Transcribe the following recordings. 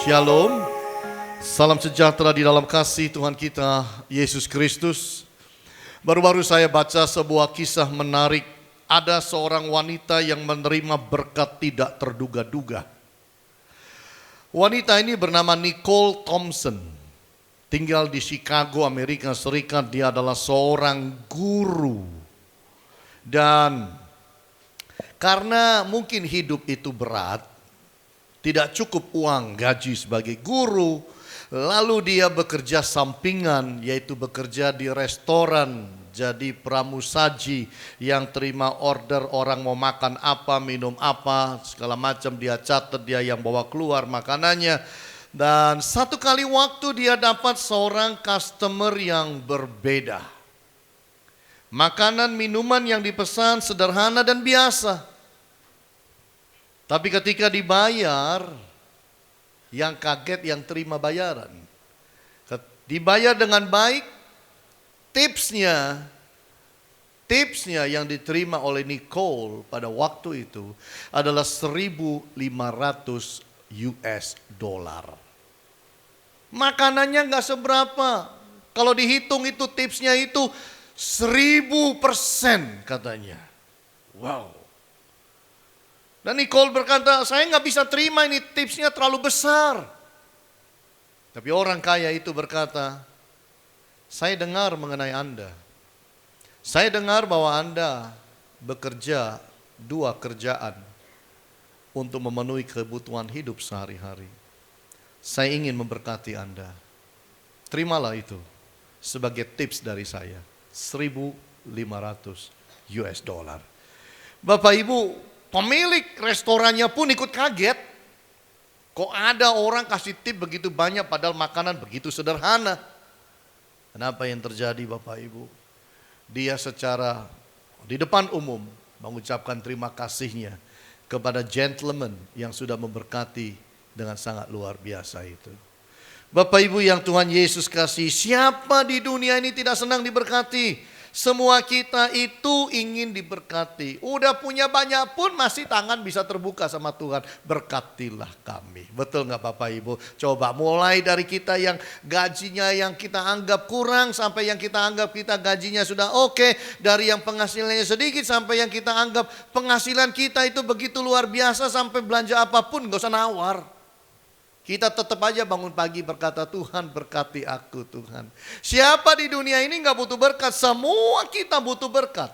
Shalom, salam sejahtera di dalam kasih Tuhan kita Yesus Kristus. Baru-baru saya baca sebuah kisah menarik. Ada seorang wanita yang menerima berkat tidak terduga-duga. Wanita ini bernama Nicole Thompson. Tinggal di Chicago, Amerika Serikat. Dia adalah seorang guru. Dan karena mungkin hidup itu berat, tidak cukup uang gaji sebagai guru, lalu dia bekerja sampingan, yaitu bekerja di restoran, jadi pramusaji yang terima order orang mau makan apa, minum apa, segala macam dia catat, dia yang bawa keluar makanannya. Dan satu kali waktu dia dapat seorang customer yang berbeda. Makanan, minuman yang dipesan sederhana dan biasa. Tapi ketika dibayar, yang kaget yang terima bayaran. Dibayar dengan baik, tipsnya yang diterima oleh Nicole pada waktu itu adalah 1.500 US dollar. Makanannya gak seberapa. Kalau dihitung itu tipsnya itu 1.000% katanya. Wow. Dan Nicole berkata, saya gak bisa terima ini, tipsnya terlalu besar. Tapi orang kaya itu berkata, saya dengar mengenai Anda. Saya dengar bahwa Anda bekerja 2 kerjaan untuk memenuhi kebutuhan hidup sehari-hari. Saya ingin memberkati Anda. Terimalah itu sebagai tips dari saya. 1.500 US dollar. Bapak Ibu, pemilik restorannya pun ikut kaget. Kok ada orang kasih tip begitu banyak padahal makanan begitu sederhana. Kenapa yang terjadi Bapak Ibu? Dia secara di depan umum mengucapkan terima kasihnya kepada gentleman yang sudah memberkati dengan sangat luar biasa itu. Bapak Ibu yang Tuhan Yesus kasih, siapa di dunia ini tidak senang diberkati? Semua kita itu ingin diberkati. Udah punya banyak pun masih tangan bisa terbuka sama Tuhan. Berkatilah kami. Betul gak Bapak Ibu? Coba mulai dari kita yang gajinya yang kita anggap kurang sampai yang kita anggap kita gajinya sudah oke. Dari yang penghasilannya sedikit sampai yang kita anggap penghasilan kita itu begitu luar biasa sampai belanja apapun gak usah nawar. Kita tetap aja bangun pagi berkata, Tuhan berkati aku Tuhan. Siapa di dunia ini gak butuh berkat? Semua kita butuh berkat.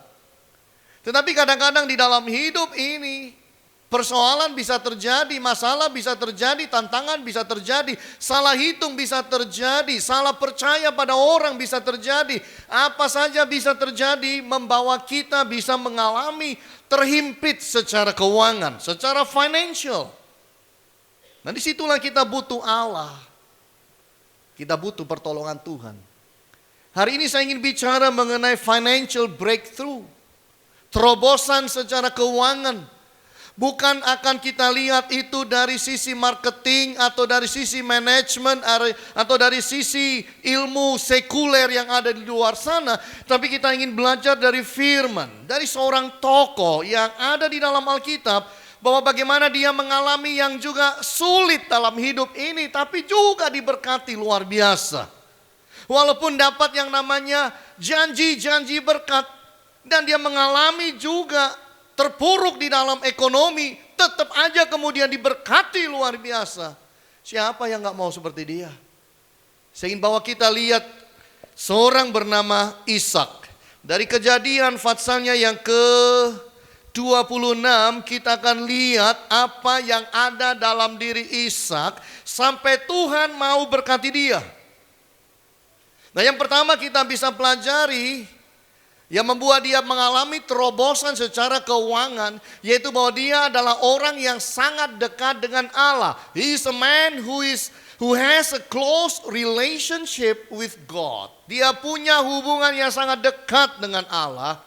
Tetapi kadang-kadang di dalam hidup ini, persoalan bisa terjadi, masalah bisa terjadi, tantangan bisa terjadi, salah hitung bisa terjadi, salah percaya pada orang bisa terjadi. Apa saja bisa terjadi membawa kita bisa mengalami terhimpit secara keuangan, secara financial. Nah disitulah kita butuh Allah. Kita butuh pertolongan Tuhan. Hari ini saya ingin bicara mengenai financial breakthrough. Terobosan secara keuangan. Bukan akan kita lihat itu dari sisi marketing atau dari sisi manajemen atau dari sisi ilmu sekuler yang ada di luar sana. Tapi kita ingin belajar dari firman. Dari seorang tokoh yang ada di dalam Alkitab. Bahwa bagaimana dia mengalami yang juga sulit dalam hidup ini. Tapi juga diberkati luar biasa. Walaupun dapat yang namanya janji-janji berkat. Dan dia mengalami juga terpuruk di dalam ekonomi. Tetap aja kemudian diberkati luar biasa. Siapa yang gak mau seperti dia? Saya ingin bawa kita lihat seorang bernama Ishak. Dari Kejadian pasalnya yang ke-26 kita akan lihat apa yang ada dalam diri Ishak sampai Tuhan mau berkati dia. Nah yang pertama kita bisa pelajari yang membuat dia mengalami terobosan secara keuangan, yaitu bahwa dia adalah orang yang sangat dekat dengan Allah. He is a man who has a close relationship with God. Dia punya hubungan yang sangat dekat dengan Allah.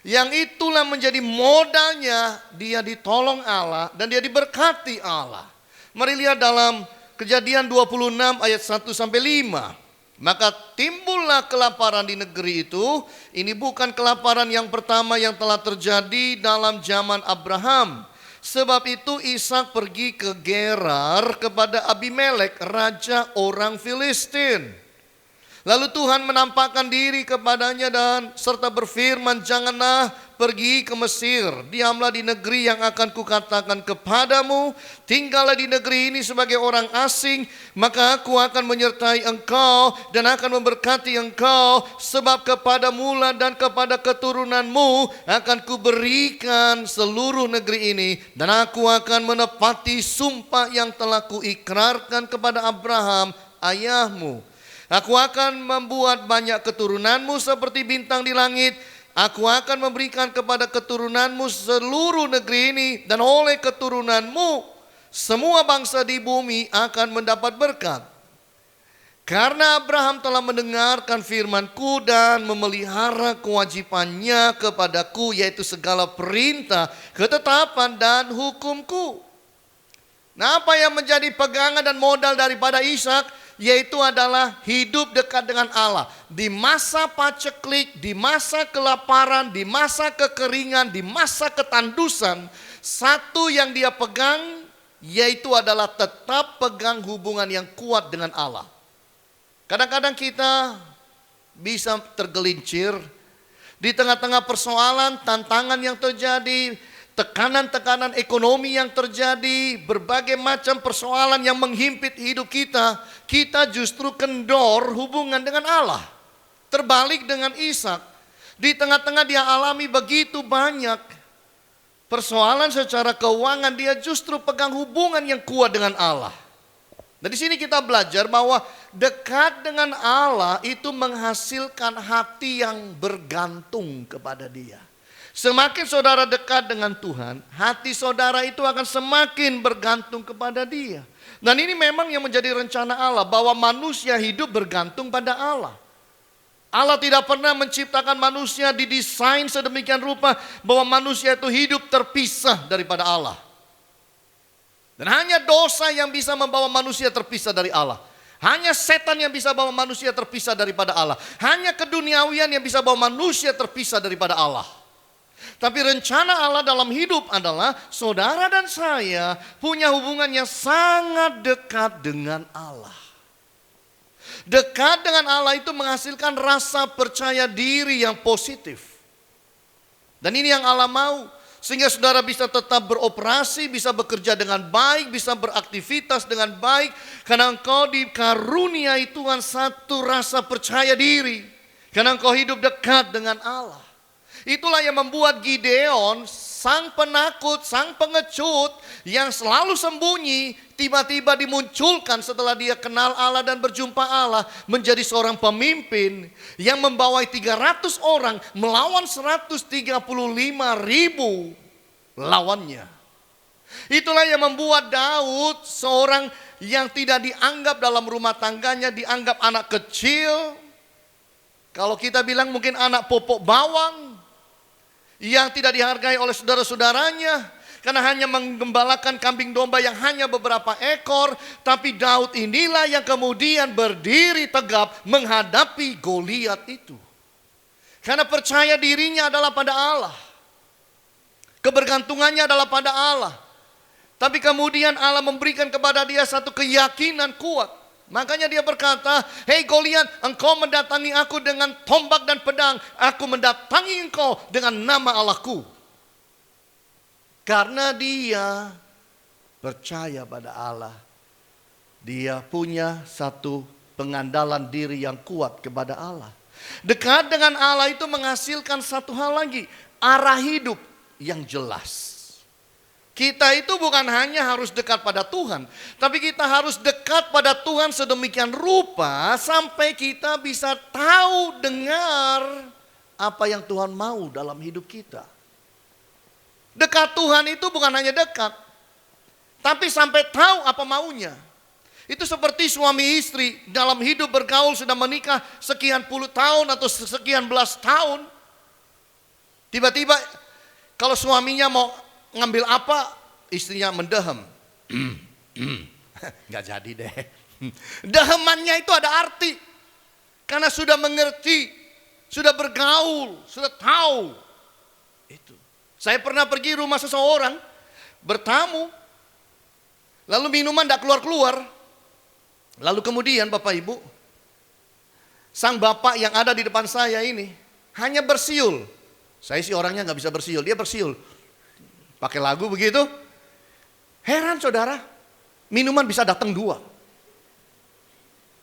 Yang itulah menjadi modalnya dia ditolong Allah dan dia diberkati Allah. Mari lihat dalam Kejadian 26 ayat 1 sampai 5. Maka timbullah kelaparan di negeri itu. Ini bukan kelaparan yang pertama yang telah terjadi dalam zaman Abraham. Sebab itu Ishak pergi ke Gerar kepada Abimelek, raja orang Filistin. Lalu Tuhan menampakkan diri kepadanya dan serta berfirman, janganlah pergi ke Mesir, diamlah di negeri yang akan kukatakan kepadamu, tinggallah di negeri ini sebagai orang asing, maka aku akan menyertai engkau dan akan memberkati engkau, sebab kepadamu dan kepada keturunanmu akan kuberikan seluruh negeri ini, dan aku akan menepati sumpah yang telah kuikrarkan kepada Abraham ayahmu. Aku akan membuat banyak keturunanmu seperti bintang di langit. Aku akan memberikan kepada keturunanmu seluruh negeri ini, dan oleh keturunanmu semua bangsa di bumi akan mendapat berkat. Karena Abraham telah mendengarkan firman-Ku dan memelihara kewajibannya kepadaku, yaitu segala perintah, ketetapan dan hukum-Ku. Nah, apa yang menjadi pegangan dan modal daripada Ishak? Yaitu adalah hidup dekat dengan Allah. Di masa paceklik, di masa kelaparan, di masa kekeringan, di masa ketandusan, satu yang dia pegang yaitu adalah tetap pegang hubungan yang kuat dengan Allah. Kadang-kadang kita bisa tergelincir di tengah-tengah persoalan, tantangan yang terjadi, tekanan-tekanan ekonomi yang terjadi, berbagai macam persoalan yang menghimpit hidup kita, kita justru kendor hubungan dengan Allah. Terbalik dengan Ishak, di tengah-tengah dia alami begitu banyak persoalan secara keuangan, dia justru pegang hubungan yang kuat dengan Allah. Nah, di sini kita belajar bahwa dekat dengan Allah itu menghasilkan hati yang bergantung kepada Dia. Semakin saudara dekat dengan Tuhan, hati saudara itu akan semakin bergantung kepada Dia. Dan ini memang yang menjadi rencana Allah, bahwa manusia hidup bergantung pada Allah. Allah tidak pernah menciptakan manusia didesain sedemikian rupa bahwa manusia itu hidup terpisah daripada Allah. Dan hanya dosa yang bisa membawa manusia terpisah dari Allah. Hanya setan yang bisa bawa manusia terpisah daripada Allah. Hanya keduniawian yang bisa bawa manusia terpisah daripada Allah. Tapi rencana Allah dalam hidup adalah saudara dan saya punya hubungan yang sangat dekat dengan Allah. Dekat dengan Allah itu menghasilkan rasa percaya diri yang positif. Dan ini yang Allah mau. Sehingga saudara bisa tetap beroperasi, bisa bekerja dengan baik, bisa beraktivitas dengan baik. Karena engkau dikaruniai Tuhan satu rasa percaya diri. Karena engkau hidup dekat dengan Allah. Itulah yang membuat Gideon, sang penakut, sang pengecut yang selalu sembunyi, tiba-tiba dimunculkan setelah dia kenal Allah dan berjumpa Allah, menjadi seorang pemimpin yang membawai 300 orang melawan 135.000 lawannya. Itulah yang membuat Daud, seorang yang tidak dianggap dalam rumah tangganya, dianggap anak kecil. Kalau kita bilang mungkin anak popok bawang, yang tidak dihargai oleh saudara-saudaranya, karena hanya menggembalakan kambing domba yang hanya beberapa ekor. Tapi Daud inilah yang kemudian berdiri tegap menghadapi Goliat itu. Karena percaya dirinya adalah pada Allah. Kebergantungannya adalah pada Allah. Tapi kemudian Allah memberikan kepada dia satu keyakinan kuat. Makanya dia berkata, "Hei Goliat, engkau mendatangi aku dengan tombak dan pedang. Aku mendatangi engkau dengan nama Allahku." Karena dia percaya pada Allah. Dia punya satu pengandalan diri yang kuat kepada Allah. Dekat dengan Allah itu menghasilkan satu hal lagi, arah hidup yang jelas. Kita itu bukan hanya harus dekat pada Tuhan, tapi kita harus dekat pada Tuhan sedemikian rupa sampai kita bisa tahu, dengar apa yang Tuhan mau dalam hidup kita. Dekat Tuhan itu bukan hanya dekat, tapi sampai tahu apa maunya. Itu seperti suami istri dalam hidup bergaul, sudah menikah sekian puluh tahun atau sekian belas tahun. Tiba-tiba kalau suaminya mau ngambil apa, istrinya mendehem. Nggak jadi deh. Dehemannya itu ada arti. Karena sudah mengerti, sudah bergaul, sudah tahu. Itu. Saya pernah pergi rumah seseorang, bertamu. Lalu minuman tidak keluar-keluar. Lalu kemudian Bapak Ibu, sang bapak yang ada di depan saya ini hanya bersiul. Saya sih orangnya nggak bisa bersiul, dia bersiul. Pakai lagu begitu. Heran saudara, minuman bisa datang 2.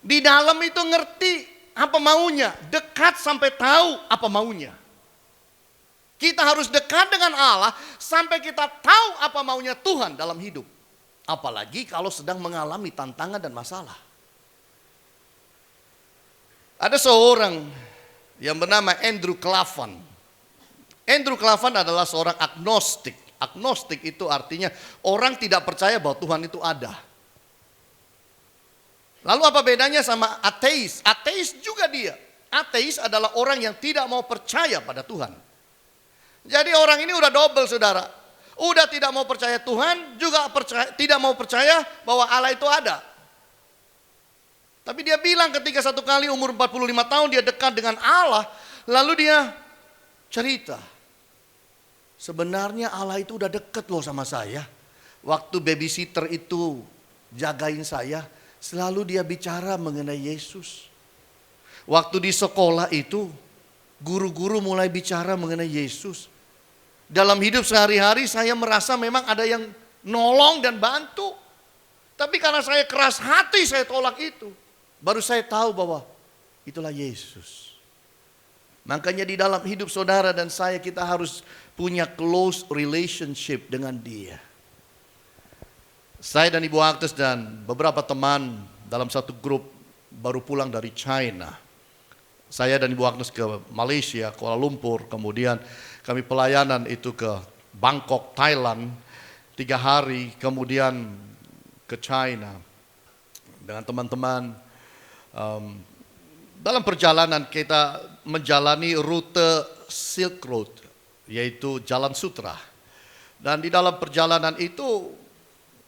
Di dalam itu ngerti apa maunya, dekat sampai tahu apa maunya. Kita harus dekat dengan Allah sampai kita tahu apa maunya Tuhan dalam hidup. Apalagi kalau sedang mengalami tantangan dan masalah. Ada seorang yang bernama Andrew Klavan. Andrew Klavan adalah seorang agnostik. Agnostik itu artinya orang tidak percaya bahwa Tuhan itu ada. Lalu apa bedanya sama ateis? Ateis juga dia. Ateis adalah orang yang tidak mau percaya pada Tuhan. Jadi orang ini udah double saudara. Udah tidak mau percaya Tuhan, juga tidak mau percaya bahwa Allah itu ada. Tapi dia bilang ketika satu kali umur 45 tahun dia dekat dengan Allah, lalu dia cerita. Sebenarnya Allah itu udah deket loh sama saya. Waktu babysitter itu jagain saya, selalu dia bicara mengenai Yesus. Waktu di sekolah itu, guru-guru mulai bicara mengenai Yesus. Dalam hidup sehari-hari saya merasa memang ada yang nolong dan bantu. Tapi karena saya keras hati saya tolak itu. Baru saya tahu bahwa itulah Yesus. Makanya di dalam hidup saudara dan saya kita harus punya close relationship dengan dia. Saya dan Ibu Agnes dan beberapa teman dalam satu grup baru pulang dari China. Saya dan Ibu Agnes ke Malaysia, Kuala Lumpur, kemudian kami pelayanan itu ke Bangkok, Thailand, 3 hari, kemudian ke China dengan teman-teman. Dalam perjalanan kita menjalani rute Silk Road, yaitu Jalan Sutra. Dan di dalam perjalanan itu,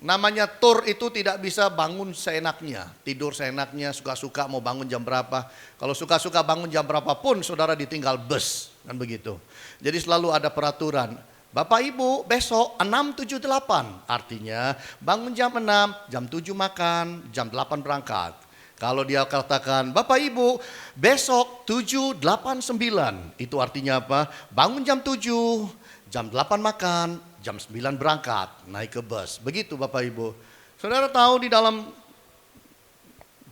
namanya tour itu tidak bisa bangun seenaknya, tidur seenaknya, suka-suka mau bangun jam berapa. Kalau suka-suka bangun jam berapapun, saudara ditinggal bus, kan begitu. Jadi selalu ada peraturan. Bapak Ibu besok 6.7.8, artinya bangun jam 6, jam 7 makan, jam 8 berangkat. Kalau dia katakan, Bapak Ibu besok 7.8.9, itu artinya apa? Bangun jam 7, jam 8 makan, jam 9 berangkat, naik ke bus. Begitu Bapak Ibu. Saudara tahu di dalam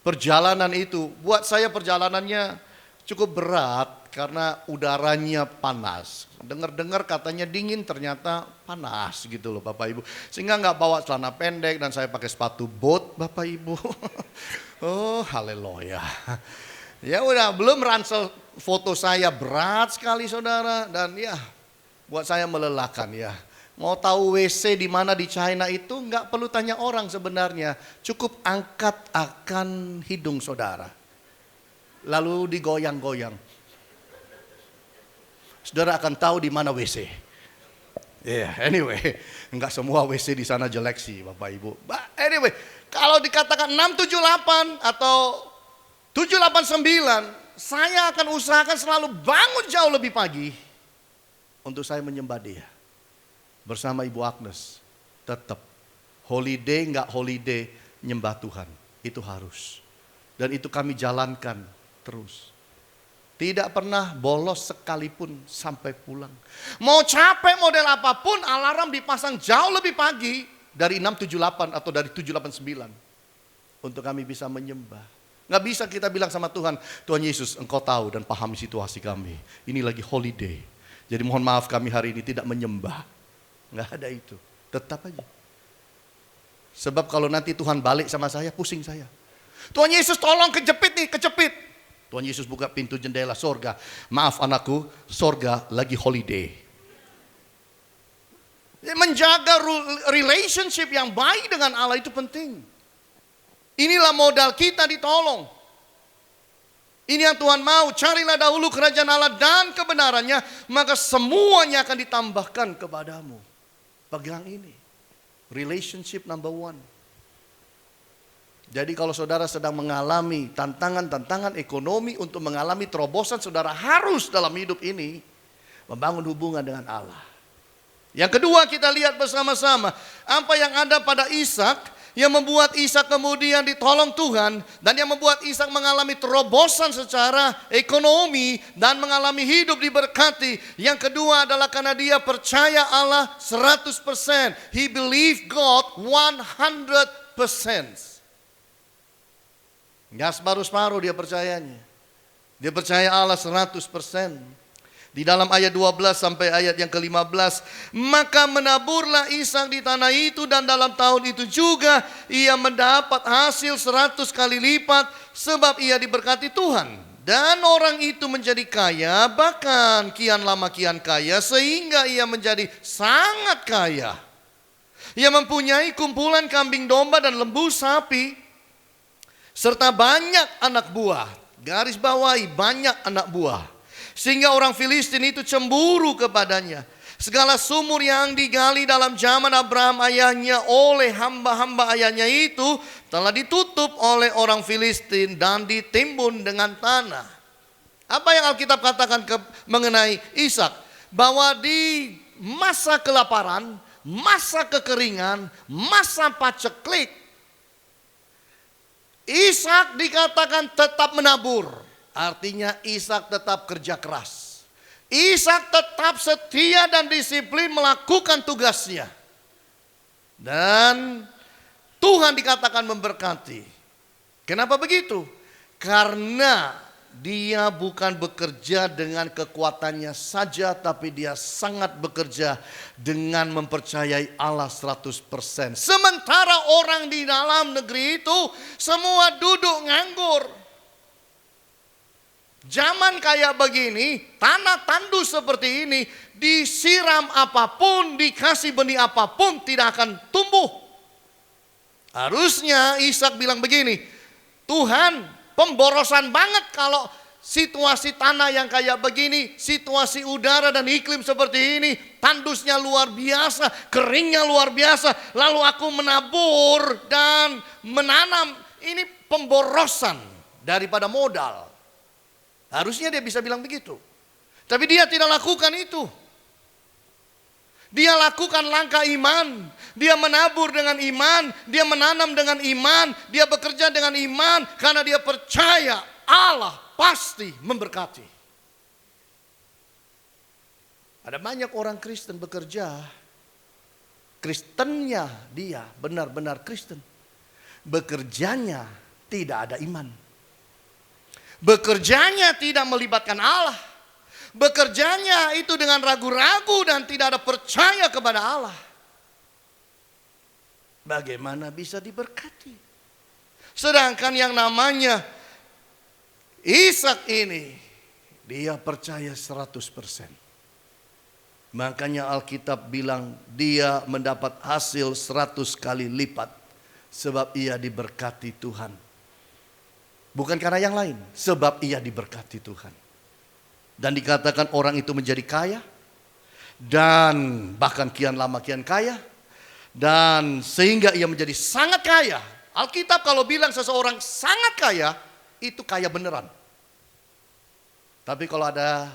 perjalanan itu, buat saya perjalanannya cukup berat karena udaranya panas. Dengar-dengar katanya dingin, ternyata panas gitu loh Bapak Ibu. Sehingga nggak bawa celana pendek dan saya pakai sepatu bot Bapak Ibu. Oh haleluya. Ya udah, belum ransel foto saya berat sekali saudara. Dan ya buat saya melelahkan ya. Mau tahu WC di mana di China itu nggak perlu tanya orang sebenarnya. Cukup angkat akan hidung saudara. Lalu digoyang-goyang. Saudara akan tahu di mana WC. Anyway, enggak semua WC di sana jelek sih Bapak Ibu. But anyway, kalau dikatakan 678 atau 789, saya akan usahakan selalu bangun jauh lebih pagi untuk saya menyembah Dia. Bersama Ibu Agnes, tetap holiday enggak holiday nyembah Tuhan, itu harus. Dan itu kami jalankan terus. Tidak pernah bolos sekalipun sampai pulang. Mau capek model apapun, alarm dipasang jauh lebih pagi dari 678 atau dari 789. Untuk kami bisa menyembah. Nggak bisa kita bilang sama Tuhan, Tuhan Yesus engkau tahu dan pahami situasi kami. Ini lagi holiday. Jadi mohon maaf kami hari ini tidak menyembah. Nggak ada itu. Tetap aja. Sebab kalau nanti Tuhan balik sama saya, pusing saya. Tuhan Yesus tolong kejepit nih, kejepit. Tuhan Yesus buka pintu jendela sorga. Maaf anakku, sorga lagi holiday. Menjaga relationship yang baik dengan Allah itu penting. Inilah modal kita ditolong. Ini yang Tuhan mau. Carilah dahulu kerajaan Allah dan kebenarannya, maka semuanya akan ditambahkan kepadamu. Pegang ini. Relationship number 1. Jadi kalau saudara sedang mengalami tantangan-tantangan ekonomi untuk mengalami terobosan, saudara harus dalam hidup ini membangun hubungan dengan Allah. Yang kedua kita lihat bersama-sama apa yang ada pada Ishak yang membuat Ishak kemudian ditolong Tuhan dan yang membuat Ishak mengalami terobosan secara ekonomi dan mengalami hidup diberkati. Yang kedua adalah karena dia percaya Allah 100%. He believed God 100%. Enggak separuh-separuh dia percayanya. Dia percaya Allah 100%. Di dalam ayat 12 sampai ayat yang ke-15, maka menaburlah Ishak di tanah itu dan dalam tahun itu juga ia mendapat hasil 100 kali lipat sebab ia diberkati Tuhan. Dan orang itu menjadi kaya, bahkan kian lama kian kaya sehingga ia menjadi sangat kaya. Ia mempunyai kumpulan kambing domba dan lembu sapi serta banyak anak buah. Garis bawahi banyak anak buah. Sehingga orang Filistin itu cemburu kepadanya. Segala sumur yang digali dalam zaman Abraham ayahnya oleh hamba-hamba ayahnya itu telah ditutup oleh orang Filistin dan ditimbun dengan tanah. Apa yang Alkitab katakan mengenai Ishak? Bahwa di masa kelaparan, masa kekeringan, masa paceklik, Ishak dikatakan tetap menabur. Artinya Ishak tetap kerja keras. Ishak tetap setia dan disiplin melakukan tugasnya. Dan Tuhan dikatakan memberkati. Kenapa begitu? Karena dia bukan bekerja dengan kekuatannya saja, tapi dia sangat bekerja dengan mempercayai Allah 100%. Sementara orang di dalam negeri itu semua duduk nganggur. Zaman kayak begini, tanah tandus seperti ini, disiram apapun, dikasih benih apapun tidak akan tumbuh. Harusnya Ishak bilang begini, Tuhan pemborosan banget kalau situasi tanah yang kayak begini, situasi udara dan iklim seperti ini, tandusnya luar biasa, keringnya luar biasa, lalu aku menabur dan menanam, ini pemborosan daripada modal. Harusnya dia bisa bilang begitu. Tapi dia tidak lakukan itu. Dia lakukan langkah iman. Dia menabur dengan iman. Dia menanam dengan iman. Dia bekerja dengan iman. Karena dia percaya Allah pasti memberkati. Ada banyak orang Kristen bekerja. Kristennya dia benar-benar Kristen. Bekerjanya tidak ada iman. Bekerjanya tidak melibatkan Allah. Bekerjanya itu dengan ragu-ragu dan tidak ada percaya kepada Allah. Bagaimana bisa diberkati? Sedangkan yang namanya Ishak ini, dia percaya 100%. Makanya Alkitab bilang dia mendapat hasil 100 kali lipat. Sebab ia diberkati Tuhan. Bukan karena yang lain, sebab ia diberkati Tuhan. Dan dikatakan orang itu menjadi kaya. Dan bahkan kian lama kian kaya. Dan sehingga ia menjadi sangat kaya. Alkitab kalau bilang seseorang sangat kaya, itu kaya beneran. Tapi kalau ada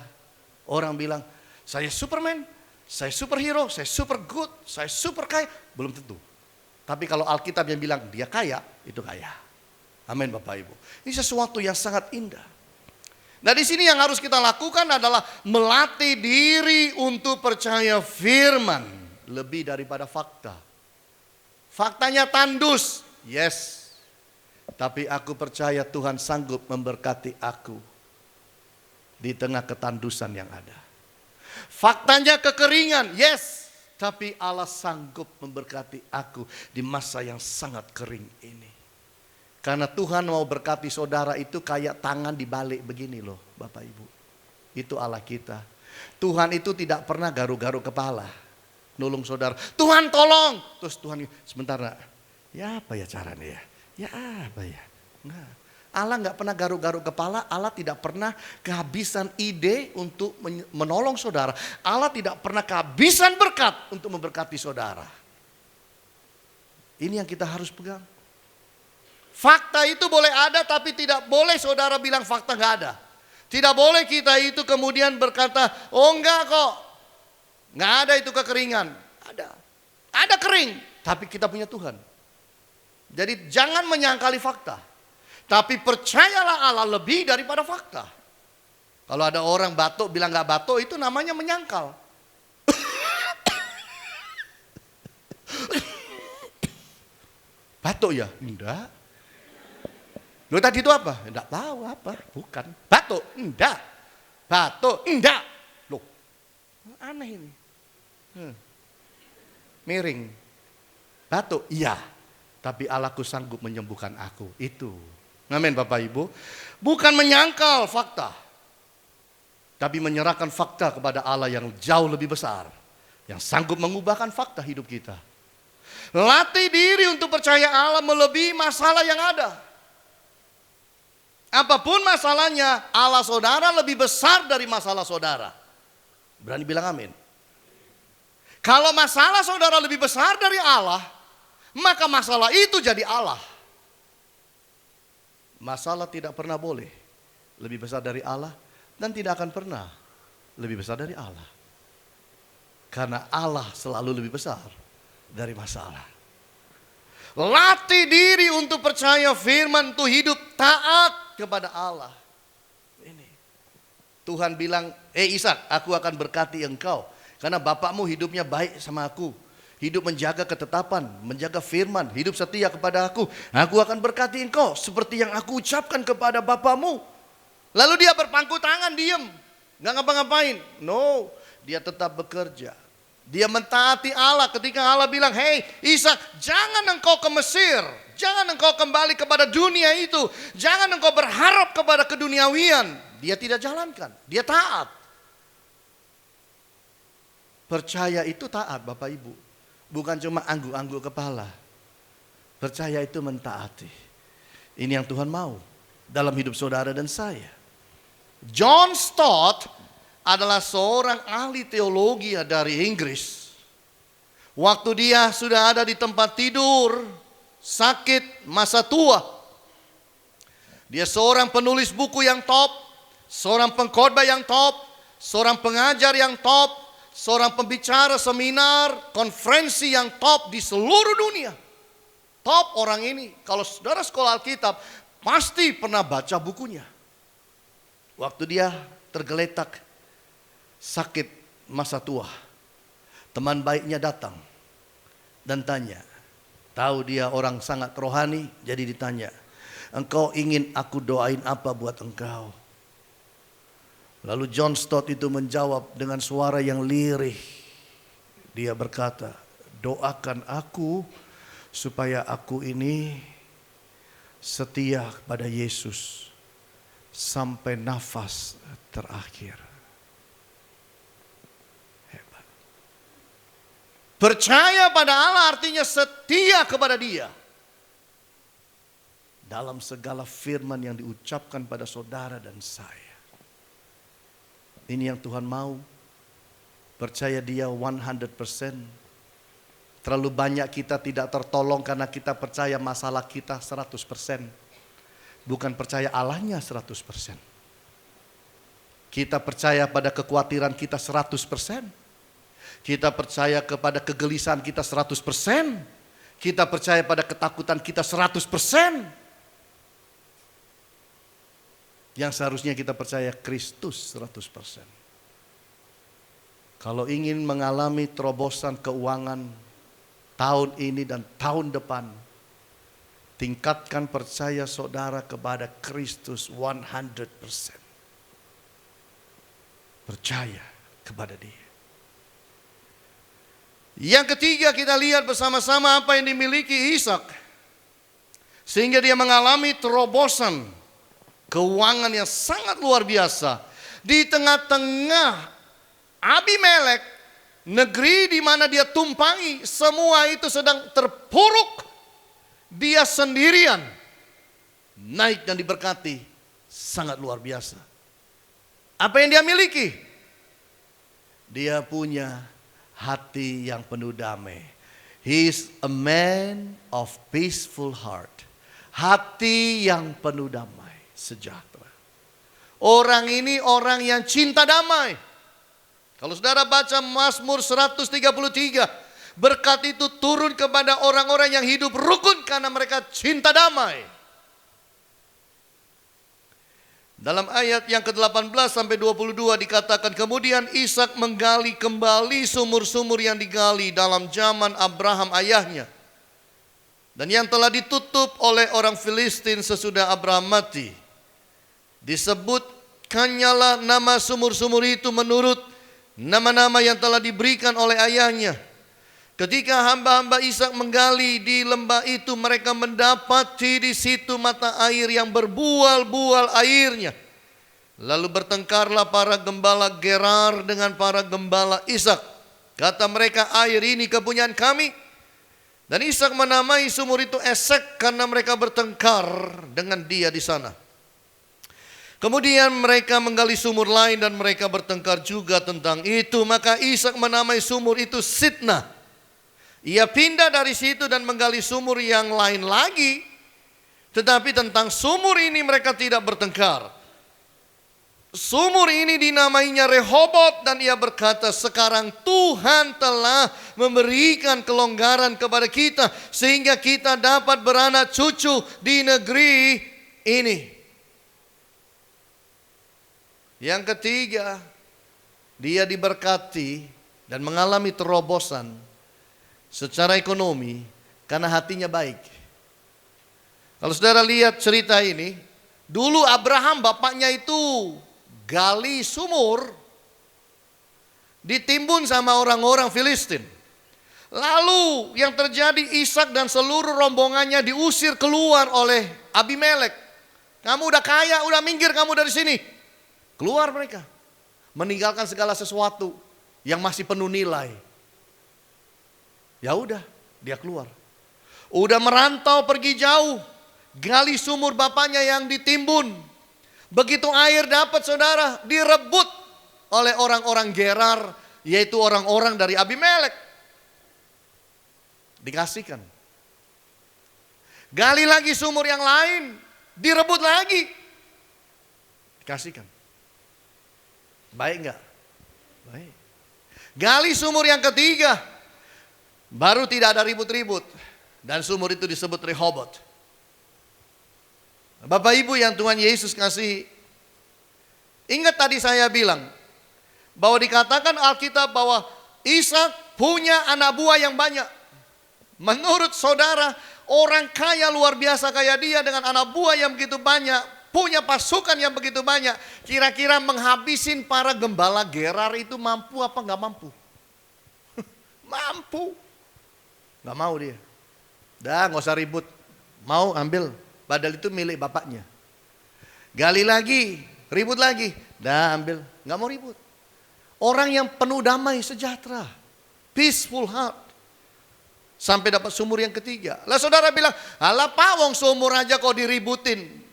orang bilang, saya Superman, saya superhero, saya super good, saya super kaya, belum tentu. Tapi kalau Alkitab yang bilang dia kaya, itu kaya. Amin Bapak Ibu. Ini sesuatu yang sangat indah. Nah di sini yang harus kita lakukan adalah melatih diri untuk percaya firman lebih daripada fakta. Faktanya tandus, yes. Tapi aku percaya Tuhan sanggup memberkati aku di tengah ketandusan yang ada. Faktanya kekeringan, yes. Tapi Allah sanggup memberkati aku di masa yang sangat kering ini. Karena Tuhan mau berkati saudara itu kayak tangan dibalik begini loh Bapak Ibu. Itu Allah kita. Tuhan itu tidak pernah garu-garu kepala. Nolong saudara. Tuhan tolong. Terus Tuhan sebentar nak. Ya apa ya caranya ya? Ya apa ya? Enggak. Allah nggak pernah garu-garu kepala. Allah tidak pernah kehabisan ide untuk menolong saudara. Allah tidak pernah kehabisan berkat untuk memberkati saudara. Ini yang kita harus pegang. Fakta itu boleh ada tapi tidak boleh saudara bilang fakta nggak ada. Tidak boleh kita itu kemudian berkata, oh enggak kok. Nggak ada itu kekeringan. Ada. Ada kering, tapi kita punya Tuhan. Jadi jangan menyangkali fakta. Tapi percayalah Allah lebih daripada fakta. Kalau ada orang batuk bilang nggak batuk, itu namanya menyangkal. Batuk ya? Enggak. Lo tadi itu apa? Enggak tahu apa, bukan. Batuk? Enggak. Batuk? Enggak. Loh, aneh ini. Miring. Batuk? Iya. Tapi Allahku sanggup menyembuhkan aku. Itu. Amin Bapak Ibu. Bukan menyangkal fakta. Tapi menyerahkan fakta kepada Allah yang jauh lebih besar. Yang sanggup mengubahkan fakta hidup kita. Latih diri untuk percaya Allah melebihi masalah yang ada. Apapun masalahnya, Allah saudara lebih besar dari masalah saudara. Berani bilang amin. Kalau masalah saudara lebih besar dari Allah, maka masalah itu jadi Allah. Masalah tidak pernah boleh lebih besar dari Allah dan tidak akan pernah lebih besar dari Allah. Karena Allah selalu lebih besar dari masalah. Latih diri untuk percaya firman itu hidup taat kepada Allah. Ini. Tuhan bilang, Ishak, aku akan berkati engkau. Karena bapakmu hidupnya baik sama aku. Hidup menjaga ketetapan, menjaga firman, hidup setia kepada aku. Aku akan berkati engkau seperti yang aku ucapkan kepada bapakmu. Lalu dia berpangku tangan, diam. Gak ngapa-ngapain. No, dia tetap bekerja. Dia mentaati Allah ketika Allah bilang, "Hei Ishak, jangan engkau ke Mesir. Jangan engkau kembali kepada dunia itu. Jangan engkau berharap kepada keduniawian." Dia tidak jalankan. Dia taat. Percaya itu taat Bapak Ibu. Bukan cuma angguk-angguk kepala. Percaya itu mentaati. Ini yang Tuhan mau dalam hidup saudara dan saya. John Stott adalah seorang ahli teologi dari Inggris. Waktu dia sudah ada di tempat tidur, sakit, masa tua. Dia seorang penulis buku yang top, seorang pengkhotbah yang top, seorang pengajar yang top, seorang pembicara seminar, konferensi yang top di seluruh dunia. Top orang ini, kalau saudara sekolah Alkitab, pasti pernah baca bukunya. Waktu dia tergeletak, sakit masa tua, teman baiknya datang dan tanya, tahu dia orang sangat rohani, jadi ditanya, "Engkau ingin aku doain apa buat engkau?" Lalu John Stott itu menjawab dengan suara yang lirih. Dia berkata, "Doakan aku supaya aku ini setia pada Yesus sampai nafas terakhir." Percaya pada Allah artinya setia kepada Dia. Dalam segala firman yang diucapkan pada saudara dan saya. Ini yang Tuhan mau. Percaya Dia 100%. Terlalu banyak kita tidak tertolong karena kita percaya masalah kita 100%. Bukan percaya Allahnya 100%. Kita percaya pada kekhawatiran kita 100%. Kita percaya kepada kegelisahan kita 100%. Kita percaya pada ketakutan kita 100%. Yang seharusnya kita percaya Kristus 100%. Kalau ingin mengalami terobosan keuangan tahun ini dan tahun depan, tingkatkan percaya saudara kepada Kristus 100%. Percaya kepada Dia. Yang ketiga, kita lihat bersama-sama apa yang dimiliki Ishak. Sehingga dia mengalami terobosan keuangan yang sangat luar biasa. Di tengah-tengah Abimelek, negeri di mana dia tumpangi, semua itu sedang terpuruk. Dia sendirian naik dan diberkati sangat luar biasa. Apa yang dia miliki? Dia punya hati yang penuh damai. He is a man of peaceful heart. Hati yang penuh damai, sejahtera. Orang ini orang yang cinta damai. Kalau saudara baca Mazmur 133, berkat itu turun kepada orang-orang yang hidup rukun karena mereka cinta damai. Dalam ayat yang ke-18 sampai 22 dikatakan, kemudian Ishak menggali kembali sumur-sumur yang digali dalam zaman Abraham ayahnya, dan yang telah ditutup oleh orang Filistin sesudah Abraham mati. Disebutkannya nama sumur-sumur itu menurut nama-nama yang telah diberikan oleh ayahnya. Ketika hamba-hamba Ishak menggali di lembah itu, mereka mendapati di situ mata air yang berbual-bual airnya. Lalu bertengkarlah para gembala Gerar dengan para gembala Ishak. Kata mereka, air ini kepunyaan kami. Dan Ishak menamai sumur itu Esek karena mereka bertengkar dengan dia di sana. Kemudian mereka menggali sumur lain dan mereka bertengkar juga tentang itu. Maka Ishak menamai sumur itu Sitnah. Ia pindah dari situ dan menggali sumur yang lain lagi. Tetapi tentang sumur ini mereka tidak bertengkar. Sumur ini dinamainya Rehobot, dan ia berkata, sekarang Tuhan telah memberikan kelonggaran kepada kita sehingga kita dapat beranak cucu di negeri ini. Yang ketiga, dia diberkati dan mengalami terobosan secara ekonomi karena hatinya baik. Kalau saudara lihat cerita ini, dulu Abraham bapaknya itu gali sumur, ditimbun sama orang-orang Filistin. Lalu yang terjadi, Ishak dan seluruh rombongannya diusir keluar oleh Abimelek. Kamu udah kaya, udah minggir kamu dari sini. Keluar mereka, meninggalkan segala sesuatu yang masih penuh nilai. Ya udah, dia keluar. Udah merantau pergi jauh, gali sumur bapaknya yang ditimbun. Begitu air dapat saudara, direbut oleh orang-orang Gerar, yaitu orang-orang dari Abimelek. Dikasihkan. Gali lagi sumur yang lain, direbut lagi. Dikasihkan. Baik enggak? Baik. Gali sumur yang ketiga, baru tidak ada ribut-ribut. Dan sumur itu disebut Rehobot. Bapak Ibu yang Tuhan Yesus kasih, ingat tadi saya bilang bahwa dikatakan Alkitab bahwa Ishak punya anak buah yang banyak. Menurut saudara, orang kaya luar biasa kayak dia dengan anak buah yang begitu banyak, punya pasukan yang begitu banyak, kira-kira menghabisin para gembala Gerar itu mampu apa enggak mampu? Mampu. Gak mau dia. Dah gak usah ribut. Mau ambil. Padahal itu milik bapaknya. Gali lagi. Ribut lagi. Dah ambil. Gak mau ribut. Orang yang penuh damai sejahtera. Peaceful heart. Sampai dapat sumur yang ketiga. Lah saudara bilang, alah Pak, wong sumur aja kok diributin.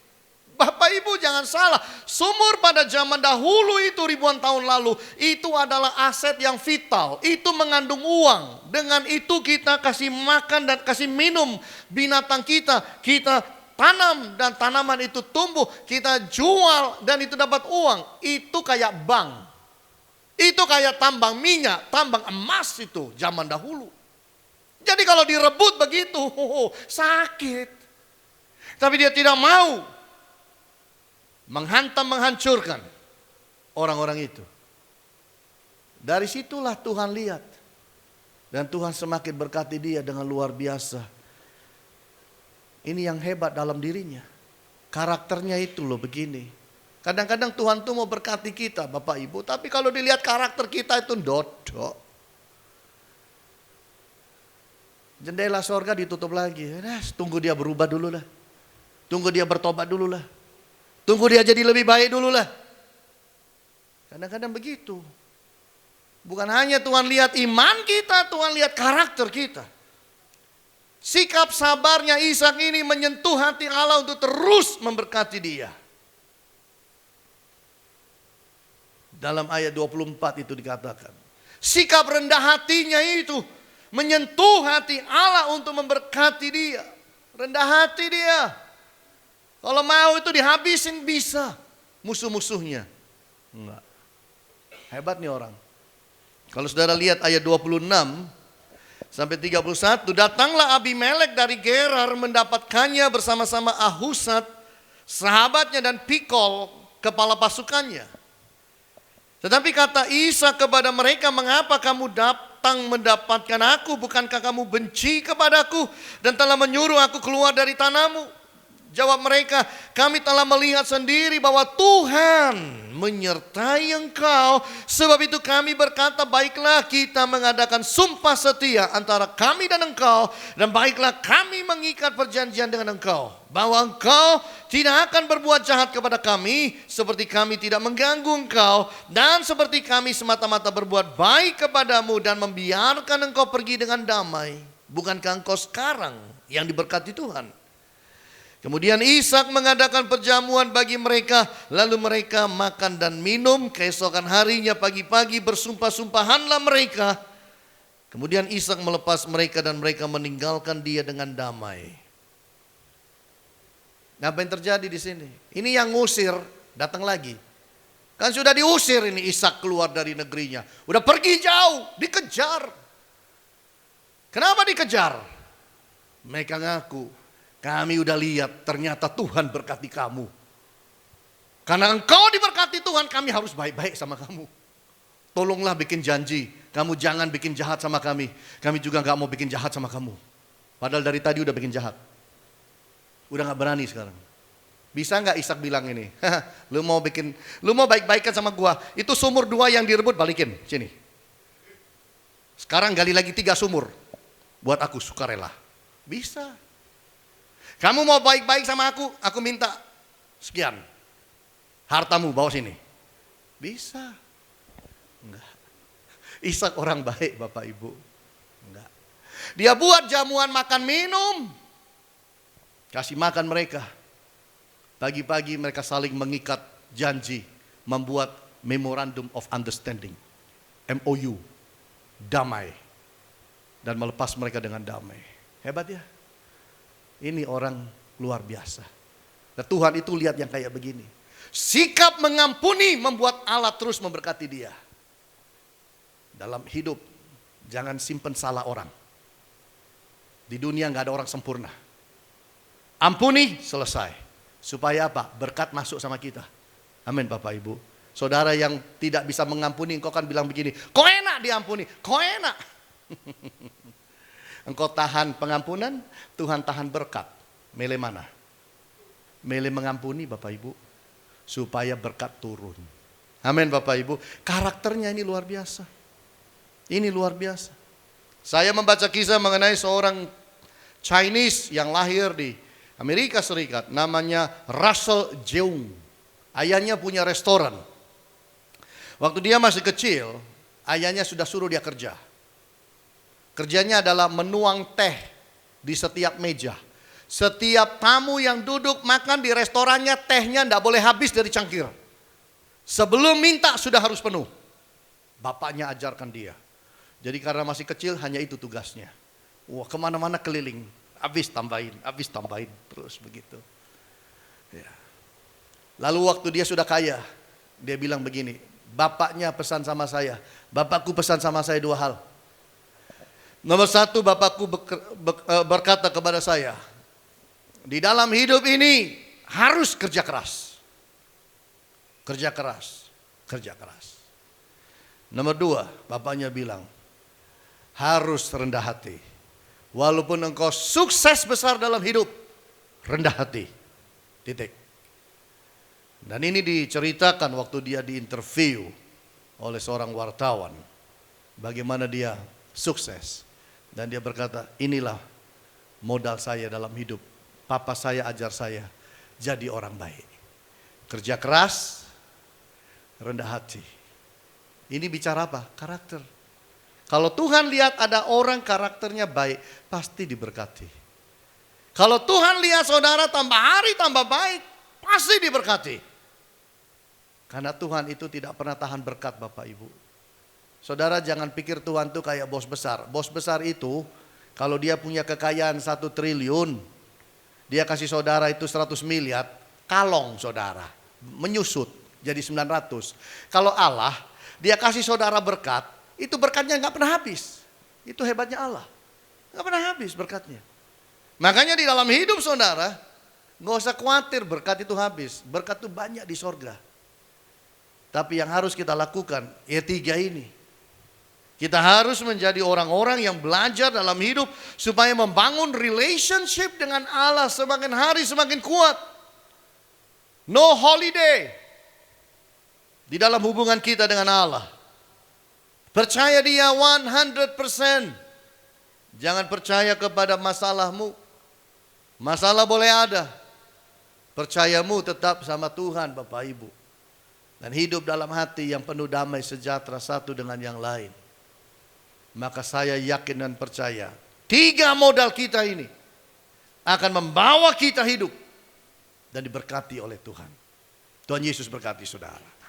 Bapak Ibu jangan salah, sumur pada zaman dahulu itu ribuan tahun lalu, itu adalah aset yang vital, itu mengandung uang. Dengan itu kita kasih makan dan kasih minum binatang kita, kita tanam dan tanaman itu tumbuh, kita jual dan itu dapat uang. Itu kayak bank, itu kayak tambang minyak, tambang emas itu zaman dahulu. Jadi kalau direbut begitu, sakit. Tapi dia tidak mau menghantam, menghancurkan orang-orang itu. Dari situlah Tuhan lihat. Dan Tuhan semakin berkati dia dengan luar biasa. Ini yang hebat dalam dirinya. Karakternya itu loh begini. Kadang-kadang Tuhan tuh mau berkati kita Bapak Ibu. Tapi kalau dilihat karakter kita itu dodok. Jendela sorga ditutup lagi. Tunggu dia berubah dulu lah. Tunggu dia bertobat dulu lah. Tunggu dia jadi lebih baik dulu lah. Kadang-kadang begitu. Bukan hanya Tuhan lihat iman kita, Tuhan lihat karakter kita. Sikap sabarnya Ishak ini menyentuh hati Allah untuk terus memberkati dia. Dalam ayat 24 itu dikatakan. Sikap rendah hatinya itu menyentuh hati Allah untuk memberkati dia. Rendah hati dia. Kalau mau itu dihabisin bisa musuh-musuhnya. Enggak. Hebat nih orang. Kalau saudara lihat ayat 26 sampai 31, datanglah Abimelek dari Gerar mendapatkannya bersama-sama Ahuzat, sahabatnya, dan Pikol, kepala pasukannya. Tetapi kata Ishak kepada mereka, mengapa kamu datang mendapatkan aku? Bukankah kamu benci kepadaku dan telah menyuruh aku keluar dari tanahmu? Jawab mereka, kami telah melihat sendiri bahwa Tuhan menyertai engkau. Sebab itu kami berkata, baiklah kita mengadakan sumpah setia antara kami dan engkau. Dan baiklah kami mengikat perjanjian dengan engkau, bahwa engkau tidak akan berbuat jahat kepada kami, seperti kami tidak mengganggu engkau, dan seperti kami semata-mata berbuat baik kepadamu dan membiarkan engkau pergi dengan damai. Bukankah engkau sekarang yang diberkati Tuhan? Kemudian Ishak mengadakan perjamuan bagi mereka, lalu mereka makan dan minum. Keesokan harinya pagi-pagi bersumpah-sumpahanlah mereka. Kemudian Ishak melepas mereka dan mereka meninggalkan dia dengan damai. Apa yang terjadi di sini? Ini yang ngusir datang lagi. Kan sudah diusir ini Ishak keluar dari negerinya. Udah pergi jauh, dikejar. Kenapa dikejar? Mereka ngaku, kami udah lihat ternyata Tuhan berkati kamu. Karena engkau diberkati Tuhan, kami harus baik-baik sama kamu. Tolonglah bikin janji, kamu jangan bikin jahat sama kami. Kami juga gak mau bikin jahat sama kamu. Padahal dari tadi udah bikin jahat. Udah gak berani sekarang. Bisa gak Ishak bilang ini? Lu mau baik-baikan sama gua, itu sumur 2 yang direbut balikin, sini. Sekarang gali lagi 3 sumur. Buat aku sukarela. Bisa. Kamu mau baik-baik sama aku minta sekian. Hartamu bawa sini. Bisa. Enggak. Ishak orang baik Bapak Ibu. Enggak. Dia buat jamuan makan minum. Kasih makan mereka. Pagi-pagi mereka saling mengikat janji. Membuat Memorandum of Understanding. MOU. Damai. Dan melepas mereka dengan damai. Hebat ya. Ini orang luar biasa. Nah, Tuhan itu lihat yang kayak begini. Sikap mengampuni membuat Allah terus memberkati dia. Dalam hidup jangan simpen salah orang. Di dunia gak ada orang sempurna. Ampuni, selesai. Supaya apa? Berkat masuk sama kita. Amin Bapak Ibu. Saudara yang tidak bisa mengampuni, engkau kan bilang begini, kok enak diampuni, kok enak. Engkau tahan pengampunan, Tuhan tahan berkat. Milih mana? Milih mengampuni Bapak Ibu. Supaya berkat turun. Amin Bapak Ibu. Karakternya ini luar biasa. Ini luar biasa. Saya membaca kisah mengenai seorang Chinese yang lahir di Amerika Serikat. Namanya Russell Jeung. Ayahnya punya restoran. Waktu dia masih kecil, ayahnya sudah suruh dia kerja. Kerjanya adalah menuang teh di setiap meja. Setiap tamu yang duduk makan di restorannya, tehnya tidak boleh habis dari cangkir. Sebelum minta sudah harus penuh. Bapaknya ajarkan dia. Jadi karena masih kecil hanya itu tugasnya. Wah, kemana-mana keliling. Habis tambahin. Terus begitu. Ya. Lalu waktu dia sudah kaya, dia bilang begini. Bapaknya pesan sama saya. Bapakku pesan sama saya 2 hal. Nomor 1, Bapakku berkata kepada saya, di dalam hidup ini harus kerja keras. Kerja keras. Nomor 2, Bapaknya bilang, harus rendah hati. Walaupun engkau sukses besar dalam hidup, rendah hati. Titik. Dan ini diceritakan waktu dia diinterview oleh seorang wartawan. Bagaimana dia sukses. Dan dia berkata, inilah modal saya dalam hidup. Papa saya ajar saya jadi orang baik. Kerja keras, rendah hati. Ini bicara apa? Karakter. Kalau Tuhan lihat ada orang karakternya baik, pasti diberkati. Kalau Tuhan lihat saudara tambah hari tambah baik, pasti diberkati. Karena Tuhan itu tidak pernah tahan berkat Bapak Ibu. Saudara jangan pikir Tuhan itu kayak bos besar. Bos besar itu kalau dia punya kekayaan 1 triliun, dia kasih saudara itu 100 miliar, kalong saudara, menyusut jadi 900. Kalau Allah, dia kasih saudara berkat, itu berkatnya nggak pernah habis. Itu hebatnya Allah. Nggak pernah habis berkatnya. Makanya di dalam hidup saudara, nggak usah khawatir berkat itu habis. Berkat itu banyak di sorga. Tapi yang harus kita lakukan, ya 3 ini. Kita harus menjadi orang-orang yang belajar dalam hidup supaya membangun relationship dengan Allah semakin hari semakin kuat. No holiday di dalam hubungan kita dengan Allah. Percaya Dia 100%. Jangan percaya kepada masalahmu. Masalah boleh ada. Percayamu tetap sama Tuhan Bapak Ibu. Dan hidup dalam hati yang penuh damai sejahtera satu dengan yang lain. Maka saya yakin dan percaya 3 modal kita ini akan membawa kita hidup dan diberkati oleh Tuhan. Tuhan Yesus berkati saudara.